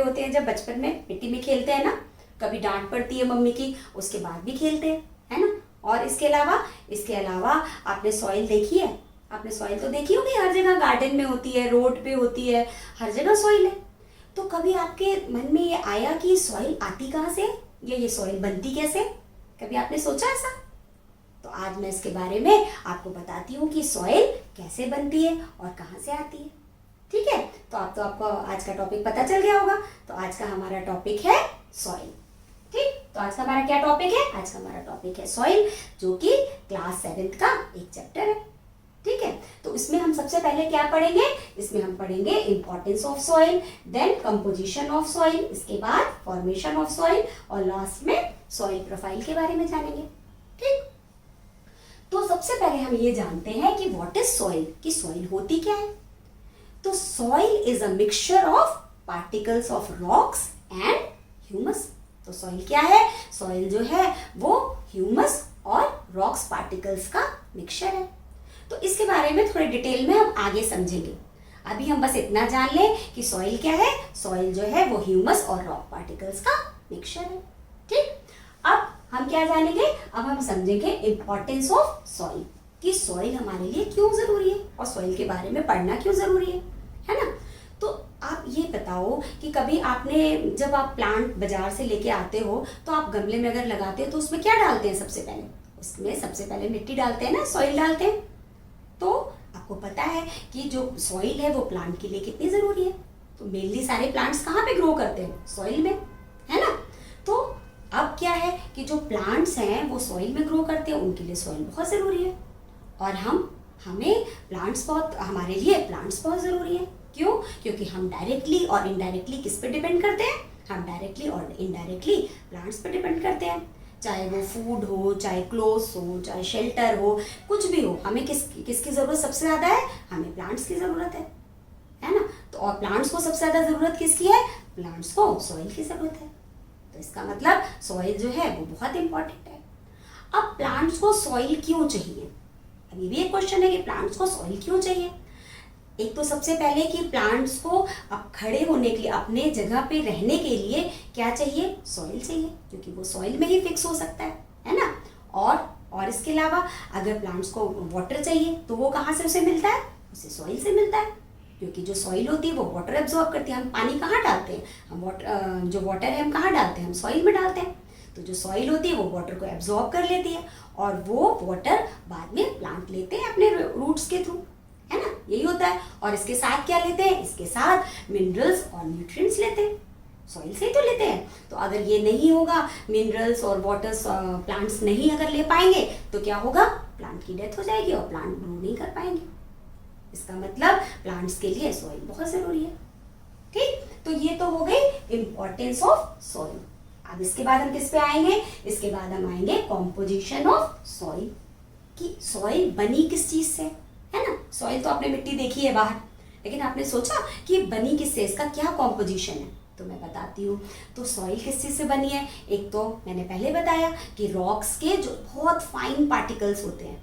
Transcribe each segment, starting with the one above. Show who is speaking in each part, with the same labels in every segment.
Speaker 1: होते हैं जब बचपन में मिट्टी में खेलते हैं ना, कभी डांट पड़ती है मम्मी की, उसके बाद भी खेलते हैं, है ना। और इसके अलावा आपने सॉइल देखी है? आपने सॉइल तो देखी होगी, हर जगह गार्डन में होती है, रोड पे होती है, हर जगह सॉइल है। तो कभी आपके मन में ये आया कि सॉइल आती कहाँ से, या ये सॉइल बनती कैसे? कभी आपने सोचा ऐसा? तो आज मैं इसके बारे में आपको बताती हूँ कि सॉइल कैसे बनती है और कहाँ से आती है। ठीक है, तो आपको आज का टॉपिक पता चल गया होगा। तो आज का हमारा टॉपिक है सॉइल। ठीक, तो आज का हमारा क्या टॉपिक है? आज का हमारा टॉपिक है सॉइल, जो कि क्लास 7th का एक चैप्टर है। ठीक है, तो इसमें हम सबसे पहले क्या पढ़ेंगे? इसमें हम पढ़ेंगे importance of soil, then composition of soil, इसके बाद फॉर्मेशन ऑफ सॉइल, और लास्ट में सॉइल प्रोफाइल के बारे में जानेंगे। ठीक, तो सबसे पहले हम ये जानते हैं कि व्हाट इज सॉइल, कि सॉइल होती क्या है। तो soil is a mixture of particles of rocks and humus. तो सॉइल क्या है? सॉइल जो है वो ह्यूमस और रॉक्स पार्टिकल्स का मिक्सचर है। तो इसके बारे में थोड़ी डिटेल में हम आगे समझेंगे। अभी हम बस इतना जान लें कि सॉइल क्या है। सॉइल जो है वो ह्यूमस और रॉक पार्टिकल्स का मिक्सचर है। ठीक, अब हम क्या जानेंगे? अब हम समझेंगे इंपॉर्टेंस ऑफ सॉइल, कि सॉइल हमारे लिए क्यों जरूरी है और सॉइल के बारे में पढ़ना क्यों जरूरी है ना। तो आप ये बताओ कि कभी आपने, जब आप प्लांट बाजार से लेके आते हो तो आप गमले में अगर लगाते हो तो उसमें क्या डालते हैं? सबसे पहले उसमें सबसे पहले मिट्टी डालते हैं ना, सॉइल डालते हैं। तो आपको पता है कि जो सॉइल है वो प्लांट के लिए कितनी जरूरी है। तो मेनली सारे प्लांट्स कहाँ पे ग्रो करते हैं? सॉइल में, है ना। तो अब क्या है कि जो प्लांट्स हैं वो सॉइल में ग्रो करते हैं, उनके लिए सॉइल बहुत जरूरी है। और हमें प्लांट्स बहुत, हमारे लिए प्लांट्स बहुत जरूरी है। क्यों? क्योंकि हम डायरेक्टली और इनडायरेक्टली किस पे डिपेंड करते हैं? हम डायरेक्टली और इनडायरेक्टली प्लांट्स पे डिपेंड करते हैं। चाहे वो फूड हो, चाहे क्लोथ्स हो, चाहे शेल्टर हो, कुछ भी हो, हमें किसकी जरूरत सबसे ज्यादा है? हमें प्लांट्स की जरूरत है ना। तो और प्लांट्स को सबसे ज्यादा जरूरत किसकी है? प्लांट्स को सॉइल की जरूरत है। तो इसका मतलब सॉइल जो है वो बहुत इंपॉर्टेंट है। अब प्लांट्स को सॉइल क्यों चाहिए? अभी भी एक क्वेश्चन है कि प्लांट्स को सॉइल क्यों चाहिए। एक तो सबसे पहले कि प्लांट्स को अब खड़े होने के लिए, अपने जगह पे रहने के लिए क्या चाहिए? सॉइल चाहिए, क्योंकि वो सॉइल में ही फिक्स हो सकता है ना। और इसके अलावा अगर प्लांट्स को वाटर चाहिए तो वो कहाँ से उसे मिलता है? उसे सॉइल से मिलता है, क्योंकि जो सॉइल होती है वो वाटर एब्जॉर्ब करती है। हम पानी कहाँ डालते हैं? हम जो वाटर है हम कहाँ डालते हैं? हम सॉइल में डालते हैं। तो जो सॉइल होती है वो वाटर को एब्जॉर्ब कर लेती है और वो वाटर बाद में प्लांट लेते हैं अपने रूट्स के थ्रू, है ना। यही होता है। और इसके साथ क्या लेते हैं? इसके साथ मिनरल्स और न्यूट्रिएंट्स लेते हैं, सॉइल से ही तो लेते हैं। तो अगर ये नहीं होगा, मिनरल्स और वाटर्स प्लांट्स नहीं अगर ले पाएंगे तो क्या होगा? प्लांट की डेथ हो जाएगी और प्लांट ग्रो नहीं कर पाएंगे। इसका मतलब प्लांट्स के लिए सॉइल बहुत जरूरी है। ठीक, तो ये तो हो गई इंपॉर्टेंस ऑफ सॉइल। अब इसके बाद हम किस पे आएंगे? इसके बाद हम आएंगे कॉम्पोजिशन ऑफ सॉइल, कि सॉइल बनी किस चीज से, है ना। सॉइल तो आपने मिट्टी देखी है बाहर, लेकिन आपने सोचा कि बनी किससे, इसका क्या कॉम्पोजिशन है? तो मैं बताती हूँ। तो सॉइल किस चीज से बनी है? एक तो मैंने पहले बताया कि रॉक्स के जो बहुत फाइन पार्टिकल्स होते हैं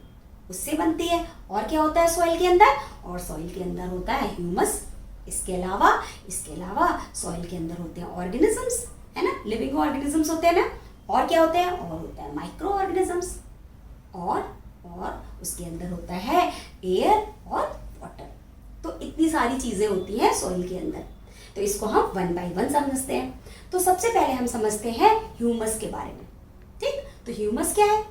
Speaker 1: उससे बनती है। और क्या होता है सॉइल के अंदर? और सॉइल के अंदर होता है ह्यूमस। इसके अलावा सॉइल के अंदर होते हैं ऑर्गेनिजम्स, है ना, लिविंग ऑर्गेनिजम्स होते हैं ना। और क्या होते हैं? और होता है माइक्रो ऑर्गेनिजम्स, और उसके अंदर होता है एयर और वाटर। तो इतनी सारी चीजें होती हैं सॉइल के अंदर। तो इसको हम 1 by 1 समझते हैं। तो सबसे पहले हम समझते हैं ह्यूमस के बारे में। ठीक, तो ह्यूमस क्या है?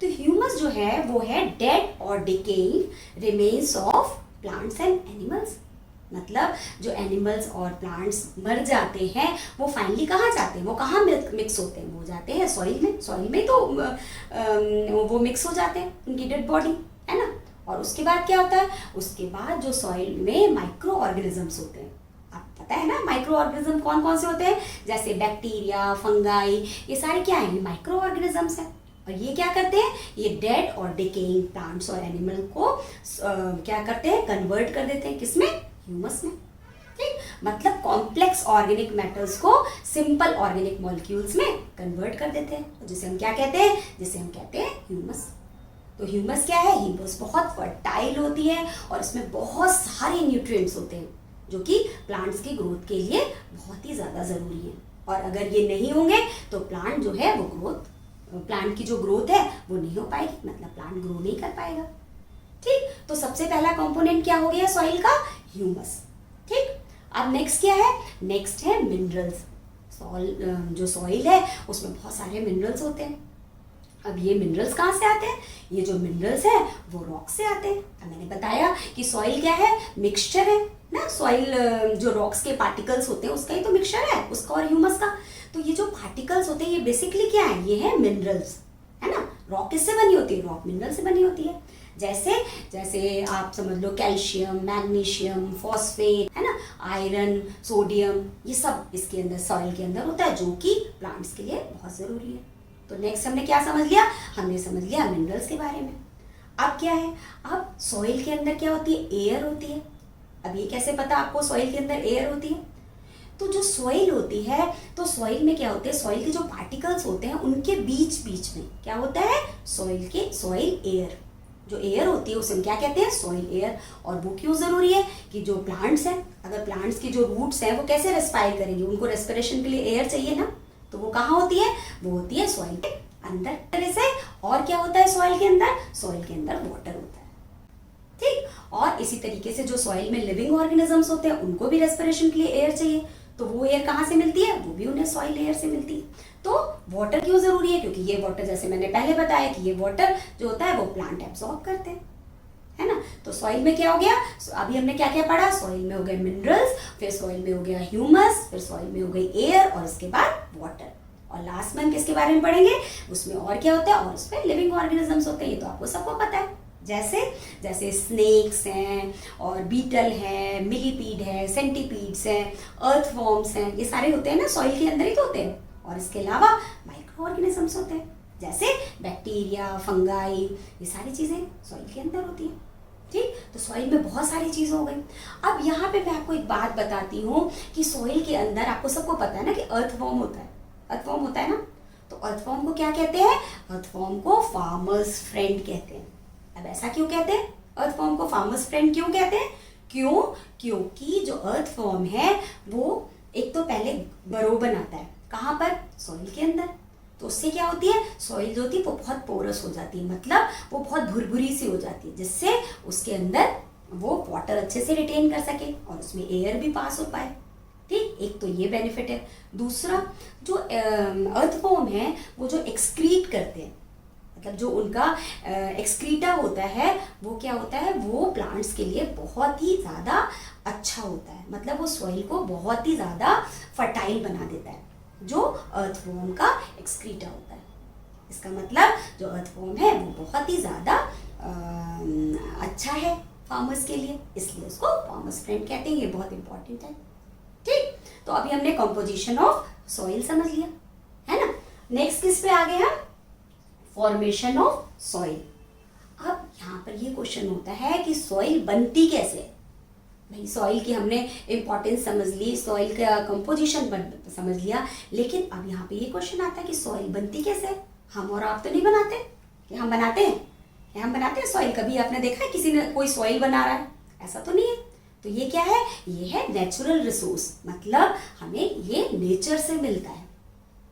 Speaker 1: तो ह्यूमस जो है वो है डेड और decaying remains of plants and animals. मतलब जो एनिमल्स और प्लांट्स मर जाते हैं वो फाइनली कहाँ जाते हैं? वो कहाँ मिक्स होते हैं? वो जाते हैं सॉइल में। सॉइल में तो वो मिक्स हो जाते हैं, उनकी डेड बॉडी, है ना। और उसके बाद क्या होता है? उसके बाद जो सॉइल में माइक्रो ऑर्गेनिजम्स होते हैं, आपको पता है ना माइक्रो ऑर्गेनिज्म कौन कौन से होते हैं? जैसे बैक्टीरिया, फंगाई, ये सारे क्या है? माइक्रो ऑर्गेनिजम्स हैं। और ये क्या करते हैं? ये डेड और डिकेइंग प्लांट्स और एनिमल को क्या करते हैं? कन्वर्ट कर देते हैं किसमें? ह्यूमस में। ठीक, मतलब कॉम्प्लेक्स ऑर्गेनिक मैटर्स को सिंपल ऑर्गेनिक मॉलिक्यूल्स में कन्वर्ट कर देते हैं, जिसे हम क्या कहते हैं? जिसे हम कहते हैं ह्यूमस। तो ह्यूमस क्या है? ह्यूमस बहुत फर्टाइल होती है और इसमें बहुत सारे न्यूट्रिएंट्स होते हैं। जो कि प्लांट्स की ग्रोथ के लिए बहुत ही ज़्यादा ज़रूरी है। और अगर ये नहीं होंगे तो प्लांट जो है वो प्लांट की जो ग्रोथ है वो नहीं हो पाएगी, मतलब प्लांट ग्रो नहीं कर पाएगा। ठीक, तो सबसे पहला कंपोनेंट क्या हो गया सॉइल का? ह्यूमस। ठीक, अब नेक्स्ट क्या है? नेक्स्ट है मिनरल्स। जो सॉइल है उसमें बहुत सारे मिनरल्स होते हैं। अब ये मिनरल्स कहाँ से आते हैं? ये जो मिनरल्स है वो रॉक से आते हैं। अब मैंने बताया कि सॉइल क्या है? मिक्सचर है ना। सॉइल जो रॉक्स के पार्टिकल्स होते हैं उसका ही तो मिक्सचर है, उसका और ह्यूमस का। तो ये जो पार्टिकल्स होते हैं ये बेसिकली क्या है? ये है मिनरल्स, है ना। रॉक किससे बनी होती है? रॉक मिनरल से बनी होती है। जैसे आप समझ लो कैल्शियम, मैग्नीशियम, फॉस्फेट, है ना, आयरन, सोडियम, ये सब इसके अंदर सॉइल के अंदर होता है, जो कि प्लांट्स के लिए बहुत ज़रूरी है। तो नेक्स्ट हमने क्या समझ लिया? हमने समझ लिया मिनरल्स के बारे में। अब क्या है? अब सॉइल के अंदर क्या होती है? एयर होती है। अब ये कैसे पता आपको सॉइल के अंदर एयर होती है? तो जो सॉइल होती है, तो सॉइल में क्या होते हैं? सॉइल के जो पार्टिकल्स होते हैं उनके बीच बीच में क्या होता है? Soil air. जो एयर होती है उसे हम क्या कहते हैं? Soil air. और वो क्यों जरूरी है? कि जो प्लांट्स हैं, अगर प्लांट्स की जो रूट्स हैं वो कैसे रेस्पायर करेंगे? उनको रेस्पिरेशन के लिए एयर चाहिए ना। तो वो कहाँ होती है? वो होती है सॉइल के अंदर तरह से। और क्या होता है सॉइल के अंदर? सॉइल के अंदर वाटर होता है। ठीक, और इसी तरीके से जो सॉइल में लिविंग ऑर्गेनिजम्स होते हैं उनको भी रेस्पिरेशन के लिए एयर चाहिए। तो वो एयर कहाँ से मिलती है? वो भी उन्हें सॉइल एयर से मिलती है। तो वाटर क्यों जरूरी है? क्योंकि ये वाटर, जैसे मैंने पहले बताया कि ये वाटर जो होता है वो प्लांट एब्सॉर्ब करते हैं, है ना। तो सॉइल में क्या हो गया? अभी हमने क्या क्या पढ़ा? सॉइल में हो गए मिनरल्स, फिर सॉइल में हो गया ह्यूमस, फिर सॉइल में हो गई एयर, और इसके बाद वाटर। और लास्ट में हम किसके बारे में पढ़ेंगे? उसमें और क्या होता है? और उसमें लिविंग ऑर्गेनिजम्स होते हैं। ये तो आपको सबको पता है। जैसे स्नेक्स हैं, और बीटल है, मिलीपीड है, सेंटीपीड्स हैं, अर्थवॉर्म्स हैं, ये सारे होते हैं ना, सॉइल के अंदर ही तो होते हैं। और इसके अलावा माइक्रो ऑर्गेनिजम्स होते हैं, जैसे बैक्टीरिया, फंगाई, ये सारी चीज़ें सॉइल के अंदर होती हैं। ठीक, तो सॉइल में बहुत सारी चीज़ हो गई। अब यहाँ पे मैं आपको एक बात बताती हूँ कि सॉइल के अंदर आपको सबको पता है ना कि अर्थवॉर्म होता है। अर्थवॉर्म होता है ना। तो अर्थवॉर्म को क्या कहते हैं? अर्थवॉर्म को फार्मर्स फ्रेंड कहते हैं। अब ऐसा क्यों कहते हैं? अर्थवॉर्म को फार्मर्स फ्रेंड क्यों कहते हैं? क्योंकि जो अर्थवॉर्म है वो एक तो पहले बरो बनाता है। कहाँ पर? सॉइल के अंदर। तो उससे क्या होती है? सॉइल जो होती है वो बहुत पोरस हो जाती है, मतलब वो बहुत भुरभुरी सी हो जाती है, जिससे उसके अंदर वो वाटर अच्छे से रिटेन कर सके और उसमें एयर भी पास हो पाए। ठीक, एक तो ये बेनिफिट है। दूसरा, जो अर्थवॉर्म है वो जो एक्सक्रीट करते हैं, मतलब जो उनका एक्सक्रीटा होता है वो क्या होता है? वो प्लांट्स के लिए बहुत ही ज़्यादा अच्छा होता है, मतलब वो सॉइल को बहुत ही ज़्यादा फर्टाइल बना देता है, जो अर्थवॉर्म का एक्सक्रीटा होता है। इसका मतलब जो अर्थवॉर्म है वो बहुत ही ज़्यादा अच्छा है फार्मर्स के लिए, इसलिए उसको फार्मर्स फ्रेंड कहते हैं। ये बहुत इंपॉर्टेंट है। ठीक, तो अभी हमने कंपोजिशन ऑफ सॉइल समझ लिया, है ना। नेक्स्ट किस पे आ गए हम? Formation of soil. अब यहाँ पर ये क्वेश्चन होता है कि सॉइल बनती कैसे है? भाई सॉइल की हमने इंपॉर्टेंस समझ ली, सॉइल का कंपोजिशन समझ लिया, लेकिन अब यहाँ पे ये क्वेश्चन आता है कि सॉइल बनती कैसे? हम और आप तो नहीं बनाते। क्या हम बनाते हैं? क्या हम बनाते हैं सॉइल? कभी आपने देखा है किसी ने कोई सॉइल बना रहा है? ऐसा तो नहीं है। तो ये क्या है? ये है नेचुरल रिसोर्स, मतलब हमें ये नेचर से मिलता है।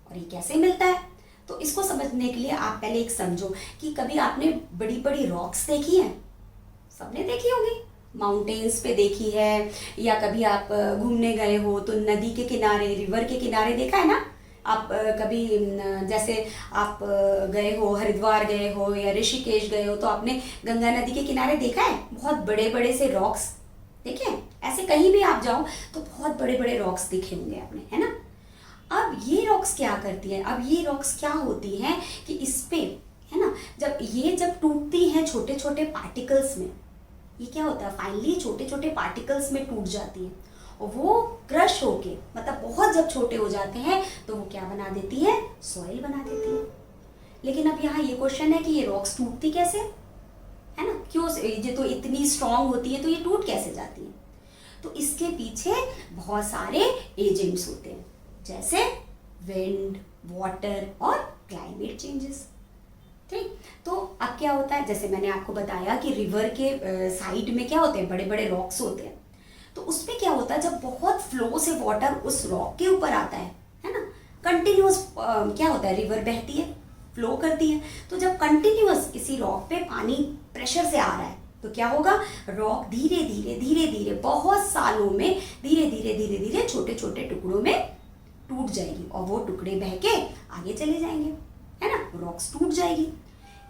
Speaker 1: और ये कैसे मिलता है? तो इसको समझने के लिए आप पहले एक समझो कि कभी आपने बड़ी बड़ी रॉक्स देखी हैं? सबने देखी होगी, माउंटेन्स पे देखी है, या कभी आप घूमने गए हो तो नदी के किनारे, रिवर के किनारे देखा है ना। आप कभी जैसे आप गए हो, हरिद्वार गए हो या ऋषिकेश गए हो, तो आपने गंगा नदी के किनारे देखा है बहुत बड़े बड़े से रॉक्स देखे? ऐसे कहीं भी आप जाओ तो बहुत बड़े बड़े रॉक्स दिखे होंगे आपने, है ना। अब ये रॉक्स क्या करती हैं? अब ये रॉक्स क्या होती हैं कि इस पे, है ना, जब टूटती हैं छोटे छोटे पार्टिकल्स में, ये क्या होता है? फाइनली छोटे छोटे पार्टिकल्स में टूट जाती है और वो क्रश होके, मतलब बहुत जब छोटे हो जाते हैं तो वो क्या बना देती है? सॉइल बना देती है। लेकिन अब यहाँ ये क्वेश्चन है कि ये रॉक्स टूटती कैसे, है ना? क्यों? ये तो इतनी स्ट्रांग होती है तो ये टूट कैसे जाती है? तो इसके पीछे बहुत सारे एजेंट्स होते हैं, जैसे विंड, वाटर और क्लाइमेट चेंजेस। ठीक, तो अब क्या होता है, जैसे मैंने आपको बताया कि रिवर के साइड में क्या होते हैं? बड़े बड़े रॉक्स होते हैं। तो उसमें क्या होता है, जब बहुत फ्लो से वाटर उस रॉक के ऊपर आता है ना, कंटिन्यूअस क्या होता है, रिवर बहती है, फ्लो करती है। तो जब कंटिन्यूअस किसी रॉक पे पानी प्रेशर से आ रहा है तो क्या होगा, रॉक धीरे धीरे बहुत सालों में धीरे धीरे छोटे छोटे टुकड़ों में टूट जाएगी और वो टुकड़े बह के आगे चले जाएंगे, है ना, रॉक्स टूट जाएगी।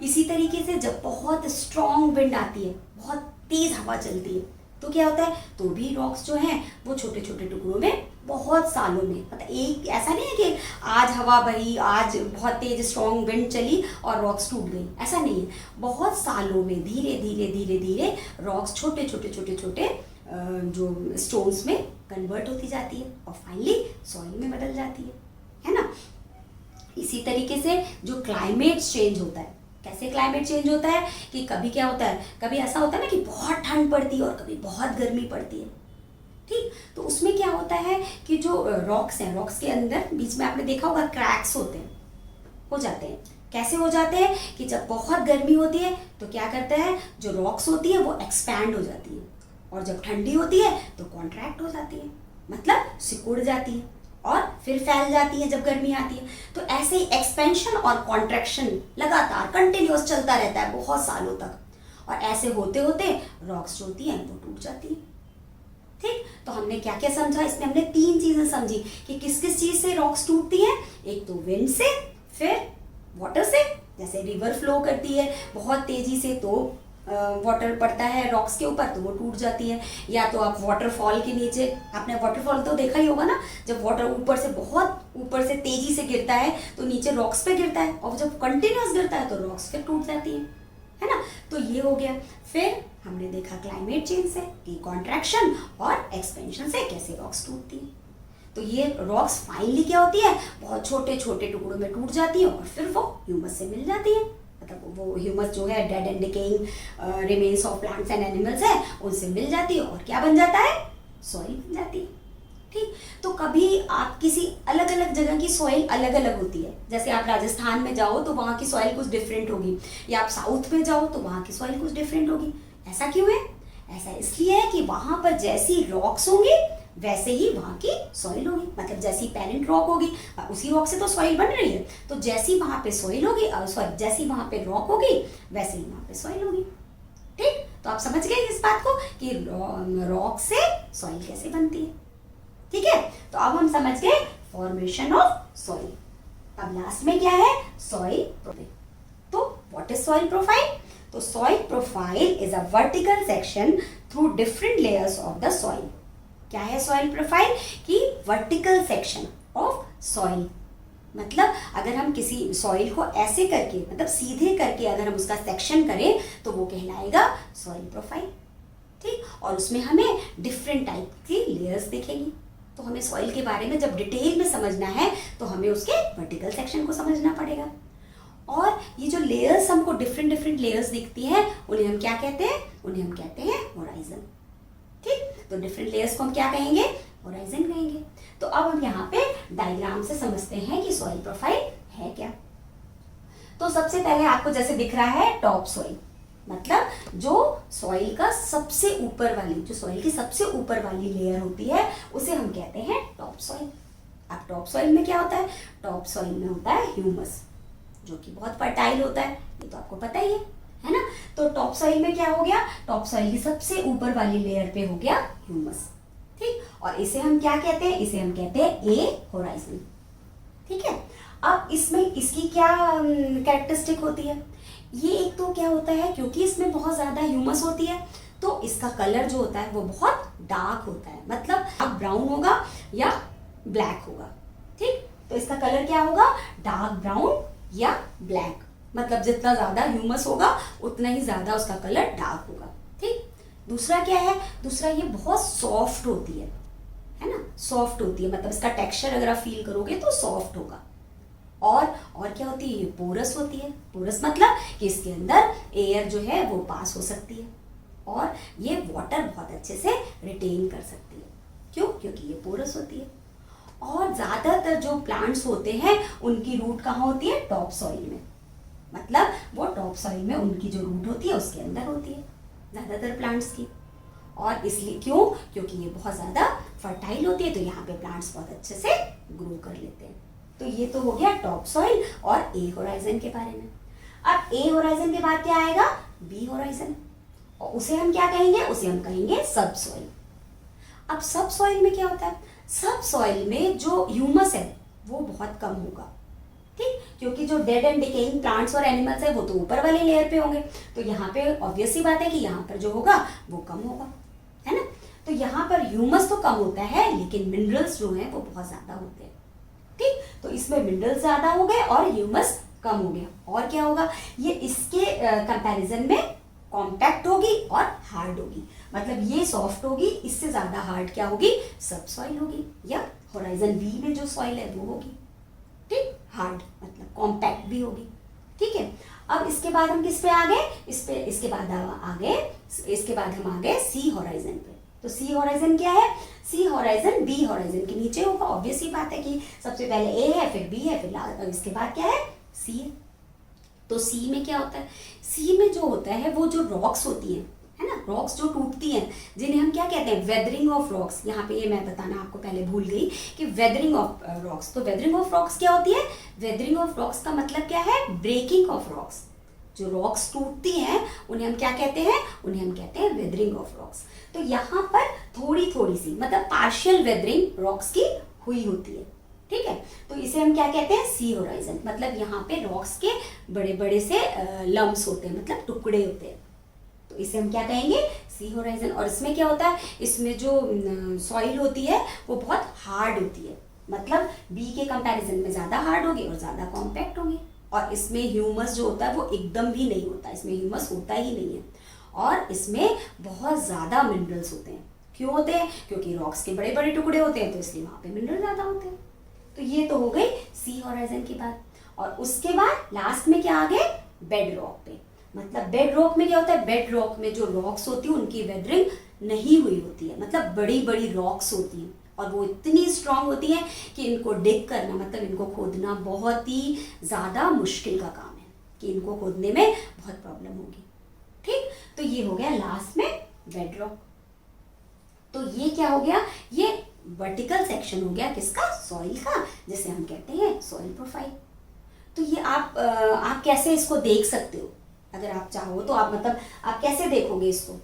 Speaker 1: इसी तरीके से जब बहुत स्ट्रॉन्ग विंड आती है, बहुत तेज हवा चलती है, तो क्या होता है, तो भी रॉक्स जो हैं वो छोटे छोटे टुकड़ों में बहुत सालों में, मतलब एक ऐसा नहीं है कि आज हवा बही, आज बहुत तेज स्ट्रॉन्ग विंड चली और रॉक्स टूट गई, ऐसा नहीं है। बहुत सालों में धीरे धीरे रॉक्स छोटे छोटे जो स्टोन्स में कन्वर्ट होती जाती है और फाइनली सॉइल में बदल जाती है ना। इसी तरीके से जो क्लाइमेट चेंज होता है, कैसे क्लाइमेट चेंज होता है कि कभी क्या होता है, कभी ऐसा होता है ना कि बहुत ठंड पड़ती है और कभी बहुत गर्मी पड़ती है, ठीक। तो उसमें क्या होता है कि जो रॉक्स हैं, रॉक्स के अंदर बीच में आपने देखा होगा क्रैक्स होते हैं, हो जाते हैं। कैसे हो जाते हैं कि जब बहुत गर्मी होती है तो क्या करता है, जो रॉक्स होती है वो एक्सपैंड हो जाती है, और जब ठंडी होती है तो कॉन्ट्रैक्ट हो जाती है, मतलब सिकुड़ जाती है और फिर फैल जाती है जब गर्मी आती है। तो ऐसे ही एक्सपेंशन और कॉन्ट्रैक्शन लगातार कंटिन्यूअस चलता रहता है बहुत सालों तक, और ऐसे होते होते रॉक्स जो होती हैं वो टूट जाती है, ठीक। तो हमने क्या क्या समझा, इसमें हमने 3 चीजें समझी कि किस किस चीज से रॉक्स टूटती हैं। एक तो विंड से, फिर वाटर से, जैसे रिवर फ्लो करती है बहुत तेजी से तो वाटर पड़ता है रॉक्स के ऊपर तो वो टूट जाती है, या तो आप वाटरफॉल के नीचे, आपने वाटरफॉल तो देखा ही होगा ना, जब वाटर ऊपर से बहुत ऊपर से तेजी से गिरता है तो नीचे रॉक्स पे गिरता है, और जब कंटिन्यूअस गिरता है तो रॉक्स फिर टूट जाती है ना। तो ये हो गया। फिर हमने देखा क्लाइमेट चेंज से कि कॉन्ट्रैक्शन और एक्सपेंशन से कैसे रॉक्स टूटती है। तो ये रॉक्स फाइनली क्या होती है, बहुत छोटे छोटे टुकड़ों में टूट जाती है और फिर वो ह्यूमस से मिल जाती है, मतलब वो ह्यूमस जो है dead and decaying remains of plants and animals है उनसे मिल जाती है, और क्या बन जाता है, सॉइल बन जाती है, ठीक। तो कभी आप किसी अलग अलग जगह की सॉइल अलग अलग होती है, जैसे आप राजस्थान में जाओ तो वहाँ की सॉइल कुछ डिफरेंट होगी, या आप साउथ में जाओ तो वहाँ की सॉइल कुछ डिफरेंट होगी। ऐसा क्यों है, ऐसा इसलिए है कि वहाँ पर जैसी रॉक्स होंगी वैसे ही वहाँ की सॉइल होगी, मतलब जैसी पेरेंट रॉक होगी उसी रॉक से तो सॉइल बन रही है, तो जैसी वहाँ पे सॉइल होगी, सॉरी जैसी वहाँ पे रॉक होगी वैसे ही वहाँ पे सॉइल होगी, ठीक। तो आप समझ गए इस बात को कि रॉक से सॉइल कैसे बनती है, ठीक है। तो अब हम समझ गए फॉर्मेशन ऑफ सॉइल। अब लास्ट में क्या है, सॉइल प्रोफाइल। तो व्हाट इज सॉइल प्रोफाइल, तो soil profile is a vertical section through different layers of the soil. क्या है सॉइल प्रोफाइल, कि वर्टिकल सेक्शन ऑफ सॉइल, मतलब अगर हम किसी सॉइल को ऐसे करके, मतलब सीधे करके अगर हम उसका सेक्शन करें तो वो कहलाएगा सॉइल प्रोफाइल, ठीक। और उसमें हमें डिफरेंट टाइप की लेयर्स दिखेंगी। तो हमें सॉइल के बारे में जब डिटेल में समझना है तो हमें उसके वर्टिकल सेक्शन को समझना पड़ेगा। और ये जो लेयर्स हमको डिफरेंट लेयर्स दिखती हैं उन्हें हम क्या कहते हैं, उन्हें हम कहते हैं होराइजन, ठीक। तो डिफरेंट लेयर्स को हम क्या कहेंगे, होराइजन कहेंगे। तो अब हम यहाँ पे डायग्राम से समझते हैं कि सॉइल प्रोफाइल है क्या। तो सबसे पहले आपको जैसे दिख रहा है टॉप सॉइल, मतलब जो सॉइल का सबसे ऊपर वाली, जो सॉइल की सबसे ऊपर वाली लेयर होती है उसे हम कहते हैं टॉप सॉइल। अब टॉप सॉइल में क्या होता है, टॉप सॉइल में होता है ह्यूमस, जो कि बहुत फर्टाइल होता है, ये तो आपको पता ही है ना। तो टॉप सॉइल में क्या हो गया, टॉप सॉइल की सबसे ऊपर वाली लेयर पे हो गया ह्यूमस, ठीक। और इसे हम क्या कहते हैं, इसे हम कहते हैं ए होराइजन, ठीक है। अब इसमें इसकी क्या कैरेक्टरिस्टिक होती है, ये एक तो क्या होता है, क्योंकि इसमें बहुत ज्यादा ह्यूमस होती है तो इसका कलर जो होता है वो बहुत डार्क होता है, मतलब डार्क ब्राउन होगा या ब्लैक होगा, ठीक। तो इसका कलर क्या होगा, डार्क ब्राउन या ब्लैक, मतलब जितना ज्यादा ह्यूमस होगा उतना ही ज्यादा उसका कलर डार्क होगा, ठीक। दूसरा क्या है, दूसरा ये बहुत सॉफ्ट होती है ना, सॉफ्ट होती है, मतलब इसका टेक्सचर अगर आप फील करोगे तो सॉफ्ट होगा। और क्या होती है, ये पोरस होती है। पोरस मतलब कि इसके अंदर एयर जो है वो पास हो सकती है और ये वाटर बहुत अच्छे से रिटेन कर सकती है। क्यों, क्योंकि ये पोरस होती है। और ज्यादातर जो प्लांट्स होते हैं उनकी रूट कहाँ होती है, टॉप सॉइल में, मतलब वो टॉप सॉइल में उनकी जो रूट होती है उसके अंदर होती है ज्यादातर प्लांट्स की। और इसलिए क्यों, क्योंकि ये बहुत ज़्यादा फर्टाइल होती है, तो यहाँ पे प्लांट्स बहुत अच्छे से ग्रो कर लेते हैं। तो ये तो हो गया टॉप सॉइल और ए होराइजन के बारे में। अब ए होराइजन के बाद क्या आएगा, बी होराइजन, और उसे हम क्या कहेंगे, उसे हम कहेंगे सब सॉइल। अब सब सॉइल में क्या होता है, सब सॉइल में जो ह्यूमस है वो बहुत कम होगा, ठीक, क्योंकि जो डेड एंड डिकेइंग प्लांट्स और एनिमल्स है वो तो ऊपर वाले लेयर पे होंगे, तो यहाँ पे ऑब्वियस सी बात है कि यहाँ पर जो होगा वो कम होगा, है ना। तो यहाँ पर ह्यूमस तो कम होता है, लेकिन मिनरल्स जो हैं वो बहुत ज्यादा होते हैं, ठीक। तो इसमें मिनरल्स ज्यादा हो गए और ह्यूमस कम हो गया। और क्या होगा, ये इसके कंपैरिजन में कॉम्पैक्ट होगी और हार्ड होगी, मतलब ये सॉफ्ट होगी, इससे ज्यादा हार्ड क्या होगी, सब सॉइल होगी, या होराइजन बी में जो सॉइल है वो होगी, ठीक, हार्ड मतलब कॉम्पैक्ट भी होगी, ठीक है। अब इसके बाद हम किस पे आ गए, इसके बाद हम आ गए सी होराइजन पे। तो सी होराइजन क्या है, सी होराइजन बी होराइजन के नीचे होगा, ऑब्वियस ही बात है कि सबसे पहले ए है, फिर बी है, फिर इसके बाद क्या है, सी है। तो सी में क्या होता है, सी में जो होता है वो जो रॉक्स होती हैं, है ना, रॉक्स जो टूटती हैं, जिन्हें हम क्या कहते हैं, वेदरिंग ऑफ रॉक्स। यहाँ पे ये मैं बताना आपको पहले भूल गई कि वेदरिंग ऑफ रॉक्स, तो वेदरिंग ऑफ रॉक्स क्या होती है, वेदरिंग ऑफ रॉक्स का मतलब क्या है, ब्रेकिंग ऑफ रॉक्स। जो रॉक्स टूटती हैं उन्हें हम क्या कहते हैं, उन्हें हम कहते हैं वेदरिंग ऑफ रॉक्स। तो यहाँ पर थोड़ी थोड़ी सी मतलब पार्शियल वेदरिंग रॉक्स की हुई होती है, ठीक है। तो इसे हम क्या कहते हैं, सी होराइजन, मतलब यहाँ पे रॉक्स के बड़े बड़े से लम्प्स होते हैं, मतलब टुकड़े होते हैं, तो इसे हम क्या कहेंगे, सी होराइजन। और इसमें क्या होता है, इसमें जो सॉइल होती है वो बहुत हार्ड होती है, मतलब बी के कंपैरिजन में ज्यादा हार्ड होगी और ज्यादा कॉम्पैक्ट होगी। और इसमें ह्यूमस जो होता है वो एकदम भी नहीं होता, इसमें ह्यूमस होता ही नहीं है, और इसमें बहुत ज्यादा मिनरल्स होते हैं। क्यों होते हैं, क्योंकि रॉक्स के बड़े बड़े टुकड़े होते हैं, तो इसलिए वहां पे मिनरल ज्यादा होते हैं। तो ये तो हो गई सी होराइजन की बात। और उसके बाद लास्ट में क्या आ गए, बेड रॉक पे। मतलब बेड रॉक में क्या होता है, बेड रॉक में जो रॉक्स होती है उनकी वेदरिंग नहीं हुई होती है, मतलब बड़ी बड़ी रॉक्स होती हैं और वो इतनी स्ट्रांग होती है कि इनको डिग करना, मतलब इनको खोदना बहुत ही ज्यादा मुश्किल का काम है, कि इनको खोदने में बहुत प्रॉब्लम होगी, ठीक। तो ये हो गया लास्ट में बेड रॉक। तो ये क्या हो गया, ये वर्टिकल सेक्शन हो गया किसका, सॉइल का, जिसे हम कहते हैं सॉइल प्रोफाइल। तो ये आप कैसे इसको देख सकते हो, अगर आप चाहो तो आप मतलब आप कैसे देखोगे इसको,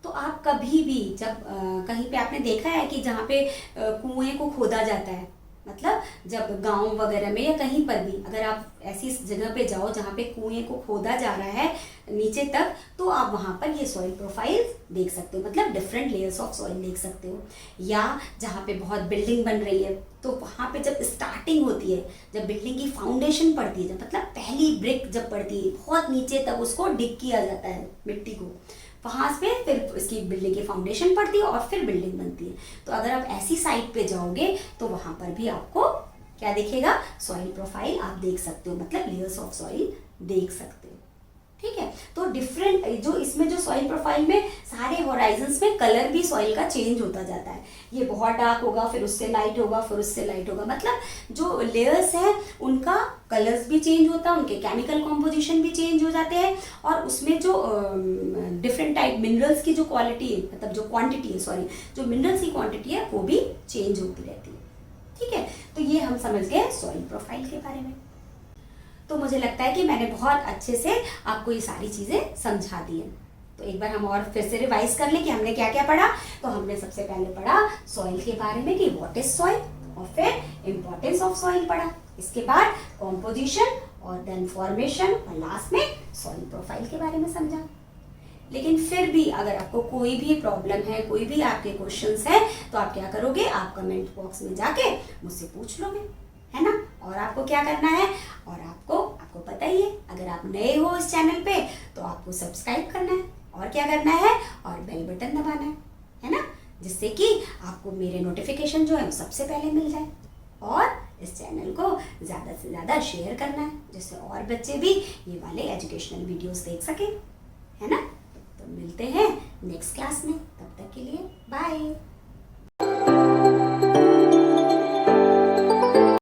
Speaker 1: तो आप कभी भी जब कहीं पे आपने देखा है कि जहाँ पे कुएं को खोदा जाता है, मतलब जब गांव वगैरह में या कहीं पर भी अगर आप ऐसी जगह पे जाओ जहाँ पे कुएं को खोदा जा रहा है नीचे तक, तो आप वहाँ पर ये सॉइल प्रोफाइल देख सकते हो, मतलब डिफरेंट लेयर्स ऑफ सॉइल देख सकते हो। या जहाँ पे बहुत बिल्डिंग बन रही है, तो वहाँ पे जब स्टार्टिंग होती है, जब बिल्डिंग की फाउंडेशन पड़ती है, जब मतलब पहली ब्रिक जब पड़ती है, बहुत नीचे तक उसको डिग किया जाता है मिट्टी को, वहां पे फिर इसकी बिल्डिंग की फाउंडेशन पड़ती है और फिर बिल्डिंग बनती है। तो अगर आप ऐसी साइट पे जाओगे तो वहां पर भी आपको क्या दिखेगा, सॉइल प्रोफाइल आप देख सकते हो, मतलब लेयर्स ऑफ सॉइल देख सकते हो, ठीक है। तो डिफरेंट जो इसमें जो सॉइल प्रोफाइल में सारे होराइजन्स में कलर भी सॉइल का चेंज होता जाता है, ये बहुत डार्क होगा, फिर उससे लाइट होगा, फिर उससे लाइट होगा, मतलब जो लेयर्स हैं उनका कलर्स भी चेंज होता है, उनके केमिकल कॉम्पोजिशन भी चेंज हो जाते हैं, और उसमें जो डिफरेंट टाइप मिनरल्स की जो क्वालिटी है, मतलब जो क्वांटिटी है, सॉरी जो मिनरल्स की क्वांटिटी है वो भी चेंज होती रहती है, ठीक है। तो ये हम समझ गए सॉइल प्रोफाइल के बारे में। तो मुझे लगता है कि मैंने बहुत अच्छे से आपको ये सारी चीज़ें समझा दी है। तो एक बार हम और फिर से रिवाइज कर लें कि हमने क्या क्या पढ़ा। तो हमने सबसे पहले पढ़ा सॉइल के बारे में कि व्हाट इज सॉइल, और फिर इम्पोर्टेंस ऑफ सॉइल पढ़ा, इसके बाद कॉम्पोजिशन और देन फॉर्मेशन, और लास्ट में सॉइल प्रोफाइल के बारे में समझा। लेकिन फिर भी अगर आपको कोई भी प्रॉब्लम है, कोई भी आपके क्वेश्चंस हैं, तो आप क्या करोगे, आप कमेंट बॉक्स में जाके मुझसे पूछ लोगे, है ना। और आपको क्या करना है, और आपको पता ही है, अगर आप नए हो इस चैनल पे तो आपको सब्सक्राइब करना है, और क्या करना है, और बेल बटन दबाना है ना, जिससे कि आपको मेरे नोटिफिकेशन जो है वो सबसे पहले मिल जाए। और इस चैनल को ज़्यादा से ज़्यादा शेयर करना है, जिससे और बच्चे भी ये वाले एजुकेशनल वीडियोस देख सकें, है ना। तो मिलते हैं नेक्स्ट क्लास में, तब तक के लिए बाय।